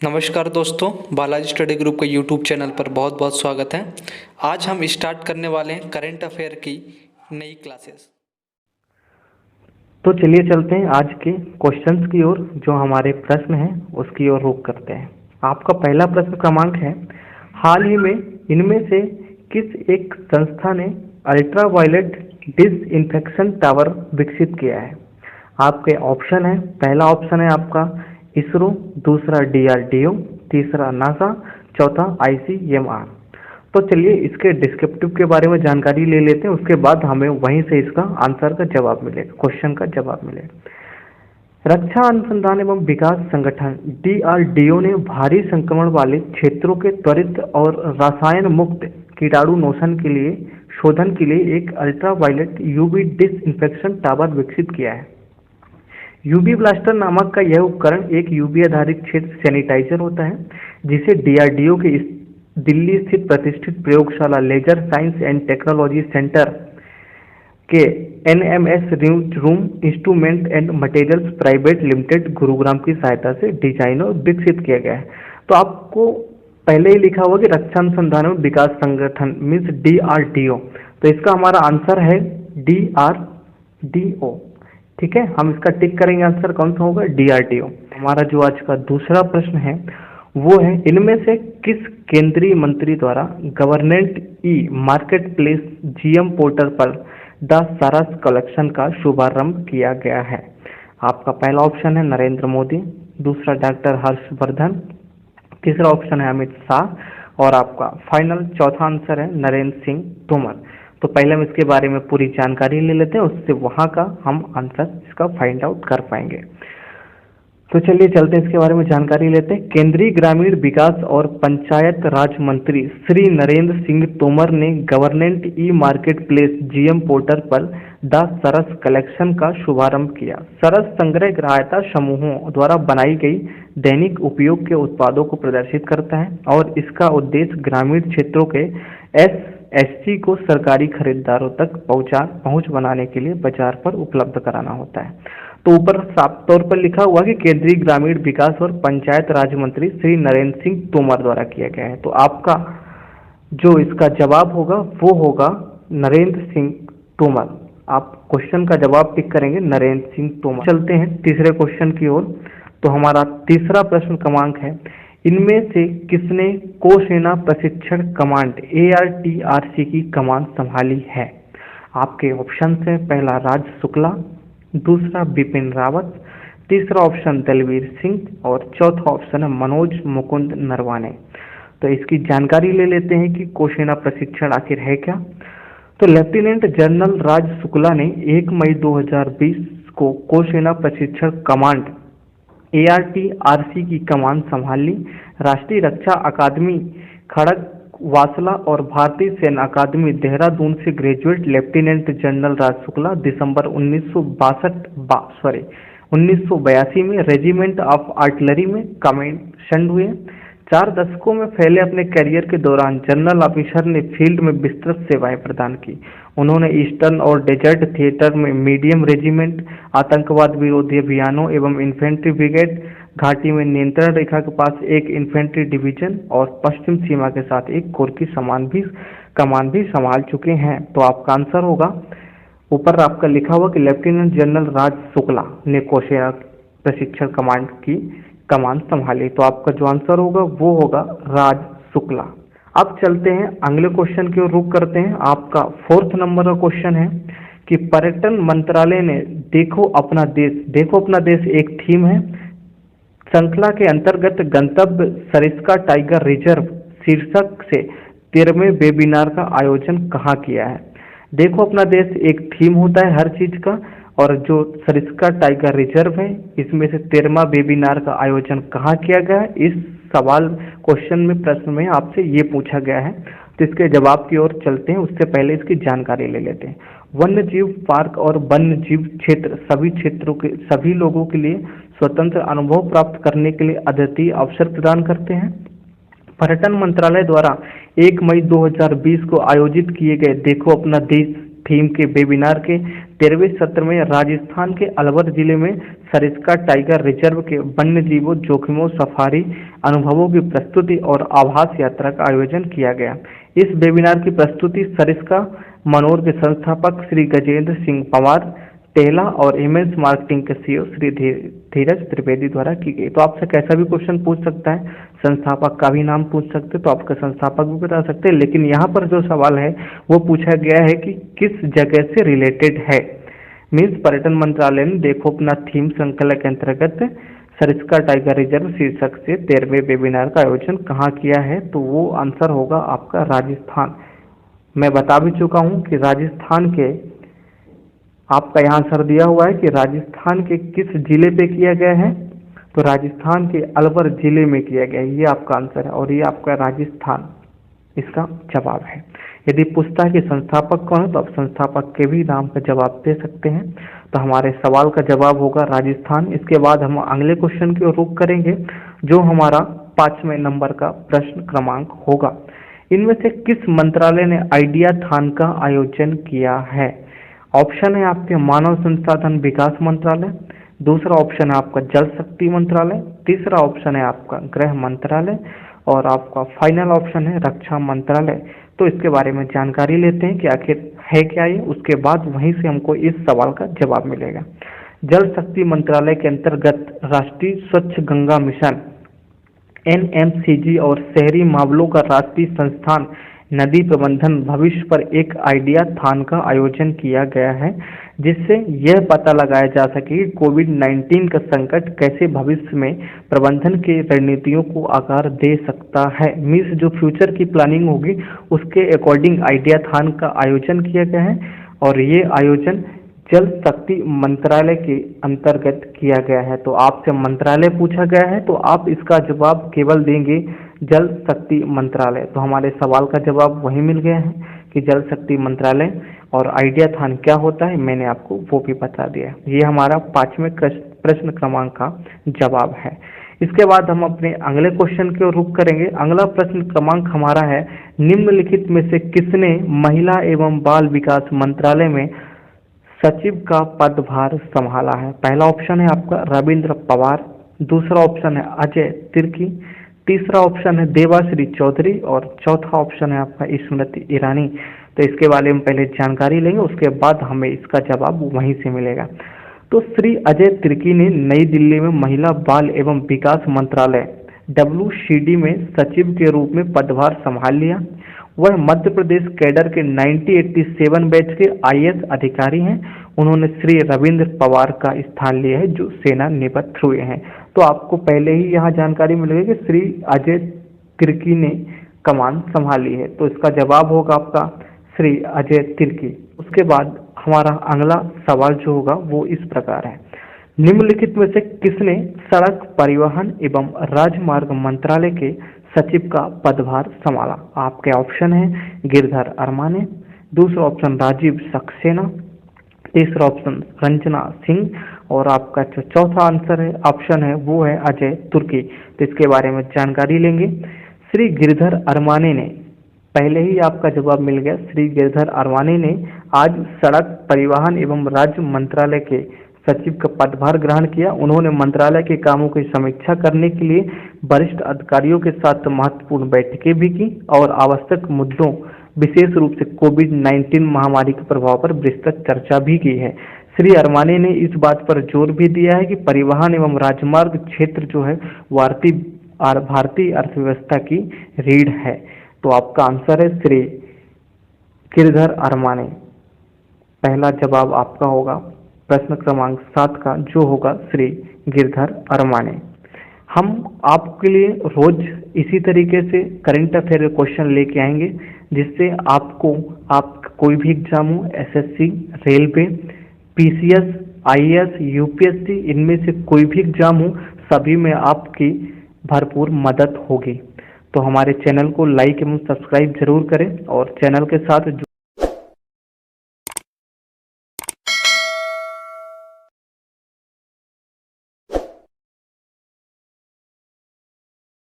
नमस्कार दोस्तों, Balaji study group के यूट्यूब चैनल पर बहुत बहुत स्वागत है। आज हम स्टार्ट करने वाले हैं करंट अफेयर की नई क्लासेस। तो चलिए चलते हैं आज के क्वेश्चंस की ओर। जो हमारे प्रश्न हैं उसकी ओर रुख करते हैं। आपका पहला प्रश्न क्रमांक है, हाल ही में इनमें से किस एक संस्था ने अल्ट्रावायलेट डिसइंफेक्शन टावर विकसित किया है? आपके ऑप्शन है, पहला ऑप्शन है आपका इसरो, दूसरा डीआरडीओ, तीसरा नासा, चौथा आईसीएमआर। तो चलिए इसके डिस्क्रिप्टिव के बारे में जानकारी ले लेते हैं, उसके बाद हमें वहीं से इसका आंसर का जवाब मिलेगा, क्वेश्चन का जवाब मिलेगा। रक्षा अनुसंधान एवं विकास संगठन डीआरडीओ ने भारी संक्रमण वाले क्षेत्रों के त्वरित और रसायन मुक्त कीटाणुनाशन के लिए शोधन के लिए एक अल्ट्रावायलेट यूवी डिसइंफेक्शन टावर विकसित किया है। यूवी ब्लास्टर नामक का यह उपकरण एक यूवी आधारित क्षेत्र सैनिटाइजर होता है, जिसे डीआरडीओ के दिल्ली स्थित प्रतिष्ठित प्रयोगशाला laser science and technology centre के NMS room instrument and materials private limited Gurugram की सहायता से डिजाइन और विकसित किया गया है। तो आपको पहले ही लिखा हुआ कि रक्षा अनुसंधान एवं विकास संगठन मीन्स डीआरडीओ, तो इसका हमारा आंसर है डीआरडीओ। ठीक है, हम इसका टिक करेंगे, आंसर कौन सा होगा? डीआरडीओ। हमारा जो आज का दूसरा प्रश्न है वो है, इनमें से किस केंद्रीय मंत्री द्वारा government e market place GM portal पर द सरस कलेक्शन का शुभारंभ किया गया है? आपका पहला ऑप्शन है नरेंद्र मोदी, दूसरा डॉक्टर हर्षवर्धन, तीसरा ऑप्शन है अमित शाह और आपका फाइनल चौथा आंसर है नरेंद्र सिंह तोमर। तो पहले हम इसके बारे में पूरी जानकारी ले लेते हैं, उससे वहाँ का हम आंसर इसका फाइंड आउट कर पाएंगे। तो चलिए चलते हैं, इसके बारे में जानकारी लेते हैं। केंद्रीय ग्रामीण विकास और पंचायत राज मंत्री श्री नरेंद्र सिंह तोमर ने government e market place GM portal पर द सरस कलेक्शन का शुभारंभ किया। सरस संग्रह ग्राहकता समूहों द्वारा बनाई गई दैनिक उपयोग के उत्पादों को प्रदर्शित करता है और इसका उद्देश्य ग्रामीण क्षेत्रों के एसएचजी को सरकारी खरीदारों तक पहुंच बनाने के लिए बाजार पर उपलब्ध कराना होता है। तो ऊपर साफ तौर पर लिखा हुआ कि केंद्रीय ग्रामीण विकास और पंचायत राज मंत्री श्री नरेंद्र सिंह तोमर द्वारा किया गया है। तो आपका जो इसका जवाब होगा वो होगा नरेंद्र सिंह तोमर। आप क्वेश्चन का जवाब टिक करेंगे नरेंद्र सिंह तोमर। चलते हैं तीसरे क्वेश्चन की ओर। तो हमारा तीसरा प्रश्न क्रमांक है, इनमें से किसने कोसेना प्रशिक्षण कमांड एआरटीआरसी की कमान संभाली है? आपके ऑप्शन है, पहला राज शुक्ला, दूसरा बिपिन रावत, तीसरा ऑप्शन दलवीर सिंह और चौथा ऑप्शन है मनोज मुकुंद नरवाने। तो इसकी जानकारी ले लेते हैं कि कोसेना प्रशिक्षण आखिर है क्या। तो लेफ्टिनेंट जनरल राज शुक्ला ने 1 मई 2020 को कोसेना प्रशिक्षण कमांड एआरटीआरसी की कमान संभाल ली। राष्ट्रीय रक्षा अकादमी खड़ग वासला और भारतीय सेना अकादमी देहरादून से ग्रेजुएट लेफ्टिनेंट जनरल राज शुक्ला दिसंबर 1982 में रेजिमेंट ऑफ आर्टिलरी में कमीशन्ड हुए। 4 दशकों में फैले अपने करियर के दौरान जनरल ऑफिसर ने फील्ड में विस्तृत सेवाएं प्रदान की। उन्होंने ईस्टर्न और डेजर्ट थिएटर में मीडियम रेजिमेंट, आतंकवाद विरोधी अभियानों एवं इन्फेंट्री ब्रिगेड, घाटी में नियंत्रण रेखा के पास एक इन्फेंट्री डिवीजन और पश्चिम सीमा के साथ एक कोर की कमान भी संभाल चुके हैं। तो आपका आंसर होगा, ऊपर आपका लिखा हुआ कि लेफ्टिनेंट जनरल राज शुक्ला ने कोसेना प्रशिक्षण कमांड की कमान संभाली। तो आपका जो आंसर होगा वो होगा राज शुक्ला। अब चलते हैं अगले क्वेश्चन की ओर रुख करते हैं। आपका 4th नंबर का क्वेश्चन है कि पर्यटन मंत्रालय ने देखो अपना देश एक थीम है, श्रृंखला के अंतर्गत गंतव्य सरिस्का टाइगर रिजर्व शीर्षक से 13वें वेबिनार का आयोजन कहाँ किया है? देखो अपना देश एक थीम होता है हर चीज का, और जो सरिस्का टाइगर रिजर्व है इसमें से 13वां वेबिनार का आयोजन कहाँ किया गया है? इस सवाल क्वेश्चन में प्रश्न में आपसे ये पूछा गया है। तो इसके जवाब की ओर चलते हैं, उससे पहले इसकी जानकारी ले लेते हैं। वन्य जीव पार्क और वन्य जीव क्षेत्र सभी क्षेत्रों के सभी लोगों के लिए स्वतंत्र अनुभव प्राप्त करने के लिए अद्वितीय अवसर प्रदान करते हैं। पर्यटन मंत्रालय द्वारा 1 मई 2020 को आयोजित किए गए देखो अपना देश थीम के वेबिनार के 13वें सत्र में राजस्थान के अलवर जिले में सरिस्का टाइगर रिजर्व के वन्य जीवों जोखिमों सफारी अनुभवों की प्रस्तुति और आभास यात्रा का आयोजन किया गया। इस वेबिनार की प्रस्तुति सरिस्का मनोर के संस्थापक श्री गजेंद्र सिंह पवार टेहला और इमेंस मार्केटिंग के सीईओ श्री धीरज त्रिवेदी द्वारा की गई। तो आपसे कैसा भी क्वेश्चन पूछ सकता है, संस्थापक का भी नाम पूछ सकते, तो आपका संस्थापक भी बता सकते हैं। लेकिन यहाँ पर जो सवाल है वो पूछा गया है कि किस जगह से रिलेटेड है। मीन्स पर्यटन मंत्रालय ने देखो अपना थीम श्रृंखला के अंतर्गत सरिस्का टाइगर रिजर्व शीर्षक से 13वें वेबिनार का आयोजन कहाँ किया है, तो वो आंसर होगा आपका राजस्थान। मैं बता भी चुका हूँ कि राजस्थान के आपका यहाँ आंसर दिया हुआ है कि राजस्थान के किस जिले पे किया गया है, तो राजस्थान के अलवर जिले में किया गया है। ये आपका आंसर है और ये आपका राजस्थान इसका जवाब है। यदि पूछता है कि संस्थापक कौन है, तो आप संस्थापक के भी नाम का जवाब दे सकते हैं। तो हमारे सवाल का जवाब होगा राजस्थान। इसके बाद हम अगले क्वेश्चन की ओर रुख करेंगे, जो हमारा 5वें नंबर का प्रश्न क्रमांक होगा। इनमें से किस मंत्रालय ने आइडिया थान का आयोजन किया है। ऑप्शन है आपके मानव संसाधन विकास मंत्रालय, दूसरा ऑप्शन है आपका जल शक्ति मंत्रालय, तीसरा ऑप्शन है आपका गृह मंत्रालय और आपका फाइनल ऑप्शन है रक्षा मंत्रालय। तो इसके बारे में जानकारी लेते हैं कि आखिर है क्या ये, उसके बाद वहीं से हमको इस सवाल का जवाब मिलेगा। जल शक्ति मंत्रालय के अंतर्गत राष्ट्रीय स्वच्छ गंगा मिशन NMCG और शहरी मामलों का राष्ट्रीय संस्थान नदी प्रबंधन भविष्य पर एक आइडिया थान का आयोजन किया गया है, जिससे यह पता लगाया जा सके कि कोविड-19 का संकट कैसे भविष्य में प्रबंधन की रणनीतियों को आकार दे सकता है। मीन्स जो फ्यूचर की प्लानिंग होगी उसके अकॉर्डिंग आइडिया थान का आयोजन किया गया है और ये आयोजन जल शक्ति मंत्रालय के अंतर्गत किया गया है। तो आपसे मंत्रालय पूछा गया है तो आप इसका जवाब केवल देंगे जल शक्ति मंत्रालय। तो हमारे सवाल का जवाब वही मिल गया है कि जल शक्ति मंत्रालय। और आइडिया थान क्या होता है मैंने आपको वो भी बता दिया। ये हमारा 5वें प्रश्न क्रमांक का जवाब है। इसके बाद हम अपने अगले क्वेश्चन की ओर रुख करेंगे। अगला प्रश्न क्रमांक हमारा है, निम्नलिखित में से किसने महिला एवं बाल विकास मंत्रालय में सचिव का पदभार संभाला है। पहला ऑप्शन है आपका रविंद्र पवार, दूसरा ऑप्शन है अजय तिर्की, तीसरा ऑप्शन है देवाश्री चौधरी और चौथा ऑप्शन है आपका स्मृति ईरानी। तो इसके बारे में पहले जानकारी लेंगे, उसके बाद हमें इसका जवाब वहीं से मिलेगा। तो श्री अजय तिर्की ने नई दिल्ली में महिला बाल एवं विकास मंत्रालय WCD में सचिव के रूप में पदभार संभाल लिया। वह मध्य प्रदेश कैडर के 1987 बैच के IAS अधिकारी हैं। उन्होंने श्री रविंद्र पवार का स्थान लिया है जो सेवानिवृत्त हुए हैं। तो आपको पहले ही यहाँ जानकारी मिलेगी कि श्री अजय तिर्की ने कमान संभाली है। तो इसका जवाब होगा आपका श्री अजय तिर्की। उसके बाद हमारा अगला सवाल जो होगा वो इस प्रकार है, निम्नलिखित में से किसने सड़क परिवहन एवं राजमार्ग मंत्रालय के सचिव का पदभार संभाला। आपके ऑप्शन है गिरधर अरमाने, दूसरा ऑप्शन राजीव सक्सेना, तीसरा ऑप्शन रंजना सिंह और आपका जो चौथा आंसर है ऑप्शन है वो है अजय तुर्की। तो इसके बारे में जानकारी लेंगे। श्री गिरधर अरमाने ने, पहले ही आपका जवाब मिल गया, श्री गिरधर अरमाने ने आज सड़क परिवहन एवं राज्य मंत्रालय के सचिव का पदभार ग्रहण किया। उन्होंने मंत्रालय के कामों की समीक्षा करने के लिए वरिष्ठ अधिकारियों के साथ महत्वपूर्ण बैठकें भी की और आवश्यक मुद्दों विशेष रूप से कोविड-19 महामारी के प्रभाव पर विस्तृत चर्चा भी की है। श्री अरमाने ने इस बात पर जोर भी दिया है कि परिवहन एवं राजमार्ग क्षेत्र जो है भारतीय अर्थव्यवस्था की रीढ़ है। तो आपका आंसर है श्री गिरधर अरमाने। पहला जवाब आपका होगा प्रश्न क्रमांक 7 का जो होगा श्री गिरधर अरमाने। हम आपके लिए रोज इसी तरीके से करंट अफेयर के क्वेश्चन लेके आएंगे, जिससे आपको कोई भी एग्जाम हो, SSC, railway, PCS, IAS, UPSC, इनमें से कोई भी एग्जाम हो, सभी में आपकी भरपूर मदद होगी। तो हमारे चैनल को लाइक एवं सब्सक्राइब जरूर करें और चैनल के साथ